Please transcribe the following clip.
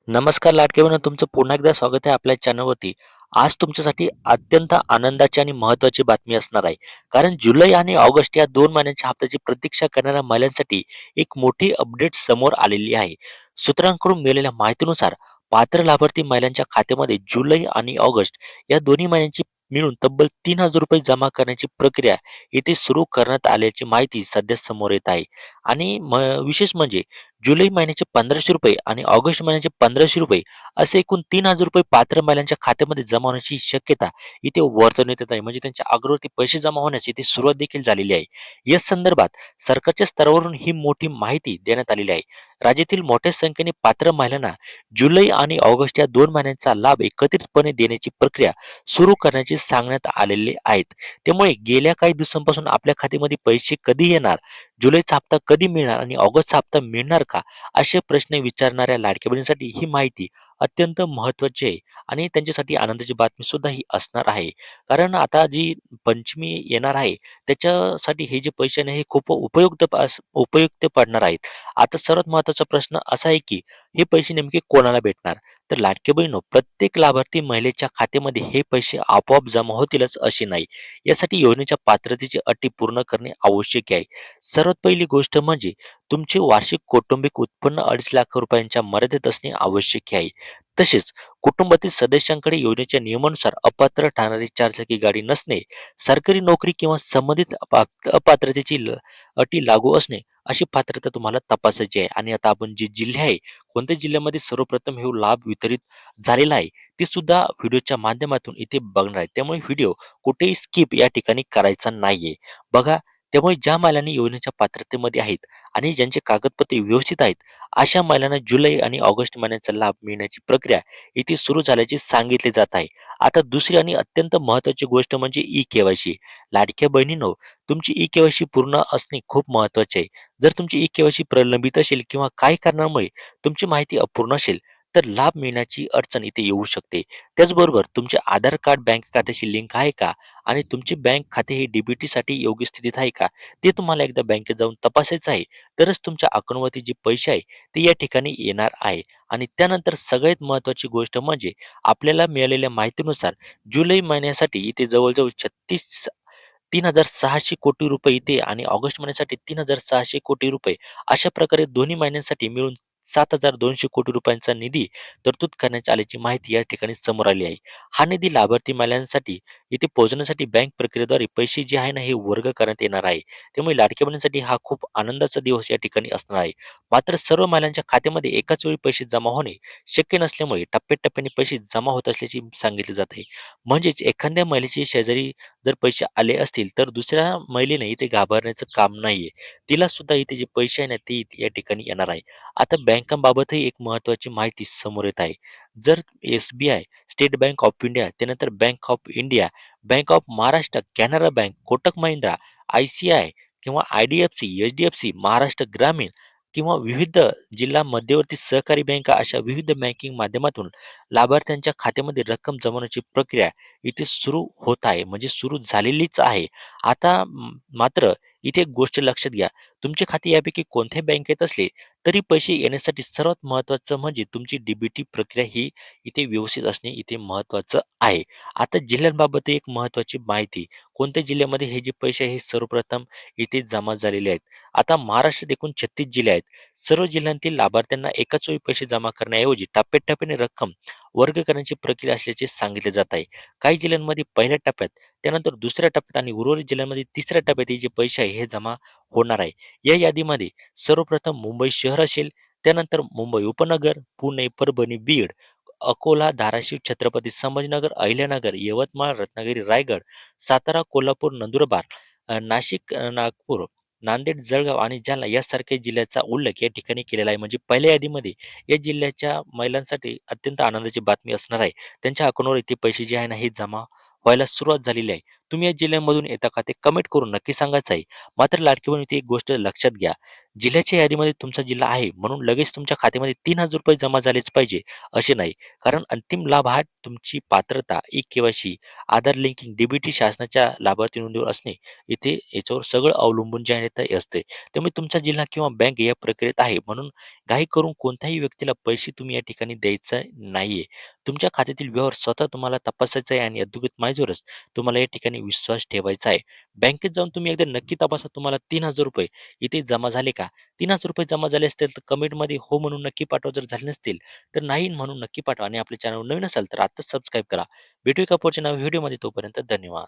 नमस्कार लाडके बहिणी, तुमचं पुन्हा एकदा स्वागत आहे आपल्या चॅनलवरती. आज तुमच्यासाठी अत्यंत आनंदाची आणि महत्त्वाची बातमी असणार आहे. कारण जुलै आणि ऑगस्ट या 2 महिन्यांच्या हप्त्याची प्रतीक्षा करणाऱ्या महिलांसाठी एक मोठी अपडेट समोर आलेली आहे. सूत्रांकडून मिळालेल्या माहितीनुसार पात्र लाभार्थी महिलांच्या खात्यामध्ये जुलै आणि ऑगस्ट या दोन्ही महिन्यांची मिळून तब्बल ₹3,000 जमा करण्याची प्रक्रिया इथे सुरू करण्यात आल्याची माहिती सध्या समोर येत आहे. आणि विशेष म्हणजे जुलै महिन्याचे ₹1,500 आणि ऑगस्ट महिन्याचे ₹1,500 असे एकूण ₹3,000 पात्र महिलांच्या खात्यामध्ये जमा होण्याची शक्यता इथे वर्तवण्यात येत आहे. म्हणजे त्यांच्या अगोदर पैसे जमा होण्याची इथे सुरुवात देखील झालेली आहे. या संदर्भात सरकारच्या स्तरावरून ही मोठी माहिती देण्यात आलेली आहे. राज्यातील मोठ्या संख्येने पात्र महिलांना जुलै आणि ऑगस्ट या 2 महिन्यांचा लाभ एकत्रितपणे देण्याची प्रक्रिया सुरू करण्याचे सांगण्यात आलेले आहेत. त्यामुळे गेल्या काही दिवसांपासून आपल्या खात्यामध्ये पैसे कधी येणार, जुलैचा हप्ता कधी मिळणार आणि ऑगस्टचा हप्ता मिळणार का? असे प्रश्न विचारणाऱ्या लाडक्या बहिणींसाठी ही माहिती अत्यंत महत्त्वाची आहे आणि त्यांच्यासाठी आनंदाची बातमी सुद्धा ही असणार आहे. कारण आता जी पंचमी येणार आहे, त्याच्यासाठी हे जे पैसे आहे हे खूप उपयुक्त पडणार आहेत. आता सर्वात महत्त्वाचा प्रश्न असा आहे, की हे पैसे नेमके कोणाला भेटणार? तर लाडके बहिणो, प्रत्येक लाभार्थी महिलेच्या खात्यामध्ये हे पैसे आपोआप जमा होतीलच असे नाही. यासाठी योजनेच्या पात्रतेची अटी पूर्ण करणे आवश्यक आहे. सर्वात पहिली गोष्ट म्हणजे तुमचे वार्षिक कौटुंबिक उत्पन्न ₹2.5 लाख मर्यादेत असणे आवश्यक आहे. तसेच कुटुंबातील सदस्यांकडे योजनेच्या नियमानुसार अपात्र ठरणारी चारचाकी गाडी नसणे, सरकारी नोकरी किंवा संबंधित अपात्रतेची अटी लागू असणे, अशी पात्रता तुम्हाला तपासायची आहे. आणि आता आपण जे जिल्हे आहे, कोणत्या जिल्ह्यामध्ये सर्वप्रथम हे लाभ वितरित झालेला आहे, ते सुद्धा व्हिडिओच्या माध्यमातून इथे बघणार आहे. त्यामुळे व्हिडिओ कुठेही स्किप या ठिकाणी करायचा नाहीये. बघा, त्यामुळे ज्या महिलांनी योजनेच्या पात्रतेमध्ये आहेत आणि ज्यांचे कागदपत्रे व्यवस्थित आहेत, अशा महिलांना जुलै आणि ऑगस्ट महिन्याचा लाभ मिळण्याची प्रक्रिया इथे सुरू झाल्याचे सांगितले जात आहे. आता दुसरी आणि अत्यंत महत्त्वाची गोष्ट म्हणजे ई-के-वाय-सी. लाडक्या बहिणींनो, तुमची ई-के-वाय-सी पूर्ण असणे खूप महत्त्वाचे आहे. जर तुमची ई-के-वाय-सी प्रलंबित असेल किंवा काही कारणामुळे तुमची माहिती अपूर्ण असेल, तर लाभ मिळण्याची अडचण इथे येऊ शकते. त्याचबरोबर तुमचे आधार कार्ड बँक खात्याशी लिंक आहे का? आणि तुमचे बँक खाते हे डी-बी-टीसाठी योग्य स्थितीत आहे का? ते तुम्हाला एकदा बँकेत जाऊन तपासायचं आहे. तरच तुमच्या अकाउंटवरती जे पैसे आहे, ते या ठिकाणी येणार आहे. आणि त्यानंतर सगळ्यात महत्त्वाची गोष्ट म्हणजे आपल्याला मिळालेल्या माहितीनुसार जुलै महिन्यासाठी इथे जवळ-जवळ 3,600 कोटी रुपये इथे आणि ऑगस्ट महिन्यासाठी 3,600 कोटी रुपये अशा प्रकारे दोन्ही महिन्यांसाठी मिळून 7,200 कोटी रुपयांचा निधी तरतूद करण्यात आल्याची माहिती या ठिकाणी समोर आली आहे. हा निधी लाभार्थी महिलांसाठी इथे पोहोचण्यासाठी बँक प्रक्रियेद्वारे पैसे जे आहे ना, हे वर्ग करण्यात येणार आहे. त्यामुळे लाडक्या बहिणींसाठी हा खूप आनंदाचा दिवस या ठिकाणी असणार आहे. मात्र सर्व महिलांच्या खात्यामध्ये एकाच वेळी पैसे जमा होणे शक्य नसल्यामुळे टप्प्याटप्प्याने पैसे जमा होत असल्याचे सांगितले जात आहे. म्हणजेच एखाद्या महिलेच्या शेजारी जर पैसे आले असतील, तर दुसऱ्या महिलेने इथे घाबरण्याचं काम नाहीये. तिला सुद्धा इथे जे पैसे आहे ना, ते इथे या ठिकाणी येणार आहे. आता बँकांबाबतही एक महत्त्वाची माहिती समोर येत आहे. जर SBI, state bank of India, त्यानंतर bank of India, bank of Maharashtra, Canara bank, Kotak Mahindra, I-C-I किंवा आय-डी-एफ-सी, एच-डी-एफ-सी, महाराष्ट्र ग्रामीण किंवा विविध जिल्हा मध्यवर्ती सहकारी बँका अशा विविध बँकिंग माध्यमातून लाभार्थ्यांच्या खात्यामध्ये रक्कम जमवण्याची प्रक्रिया इथे सुरू होत आहे. म्हणजे सुरू झालेलीच आहे. आता मात्र इथे एक गोष्ट लक्षात घ्या. तुमचे खाते यापैकी कोणत्याही बँकेत असले, तरी पैसे येण्यासाठी सर्वात महत्त्वाचं म्हणजे तुमची डी-बी-टी प्रक्रिया ही इथे व्यवस्थित असणे इथे महत्त्वाचं आहे. आता जिल्ह्यांबाबत एक महत्त्वाची माहिती. कोणत्या जिल्ह्यामध्ये हे जे पैसे आहे, हे सर्वप्रथम इथे जमा झालेले आहेत. आता महाराष्ट्रात एकूण 36 जिल्हे आहेत. सर्व जिल्ह्यांतील लाभार्थ्यांना एकाच वेळी पैसे जमा करण्याऐवजी टप्प्याटप्प्याने रक्कम वर्ग करण्याची प्रक्रिया असल्याचे सांगितले जात आहे. काही जिल्ह्यांमध्ये पहिल्या टप्प्यात, त्यानंतर दुसऱ्या टप्प्यात आणि उर्वरित जिल्ह्यांमध्ये तिसऱ्या टप्प्यात हे जे पैसे आहे हे जमा होणार आहे. या यादीमध्ये सर्वप्रथम मुंबई शहर असेल, त्यानंतर मुंबई उपनगर, पुणे, परभणी, बीड, अकोला, धाराशिव, छत्रपती संभाजीनगर, अहिल्यानगर, यवतमाळ, रत्नागिरी, रायगड, सातारा, कोल्हापूर, नंदुरबार, नाशिक, नागपूर, नांदेड, जळगाव आणि जालना यासारख्या जिल्ह्याचा उल्लेख या ठिकाणी केलेला आहे. म्हणजे पहिल्या यादीमध्ये या जिल्ह्याच्या महिलांसाठी अत्यंत आनंदाची बातमी असणार आहे. त्यांच्या अकाउंटवर इथे पैसे जे आहे ना, हे जमा व्हायला सुरुवात झालेली आहे. तुम्ही या जिल्ह्यामधून येता का ते कमेंट करून नक्की सांगायचं आहे. मात्र लाडकी बहीण एक गोष्ट लक्षात घ्या, जिल्ह्याच्या यादीमध्ये तुमचा जिल्हा आहे म्हणून लगेच तुमच्या खात्यामध्ये ₹3000 जमा झालेच पाहिजे असे नाही. कारण अंतिम लाभ हा तुमची पात्रता, ई-के-वाय-सी, आधार लिंकिंग, डी शासनाच्या लाभार्थी नोंदणीवर असणे, इथे याच्यावर सगळं अवलंबून जे आहे ते असते. त्यामुळे तुमचा जिल्हा किंवा बँक या प्रक्रियेत आहे म्हणून घाई करून कोणत्याही व्यक्तीला पैसे तुम्ही या ठिकाणी द्यायचं नाहीये. तुमच्या खात्यातील व्यवहार स्वतः तुम्हाला तपासायचा आहे आणि अद्ययावत माहितीवरच तुम्हाला या ठिकाणी विश्वास ठेवायचा आहे. बँकेत जाऊन तुम्ही एकदा नक्की तपासा तुम्हाला ₹3000 इथे जमा झाले का? ₹3000 जमा झाले असतील तर कमेंटमध्ये हो म्हणून नक्की पाठवा. जर झाले नसतील तर नाही म्हणून नक्की पाठवा आणि आपल्या चॅनलवर नवीन असाल तर आत्ताच सबस्क्राईब करा. भेटूया एका पुढच्या नव्या व्हिडिओमध्ये. तोपर्यंत धन्यवाद.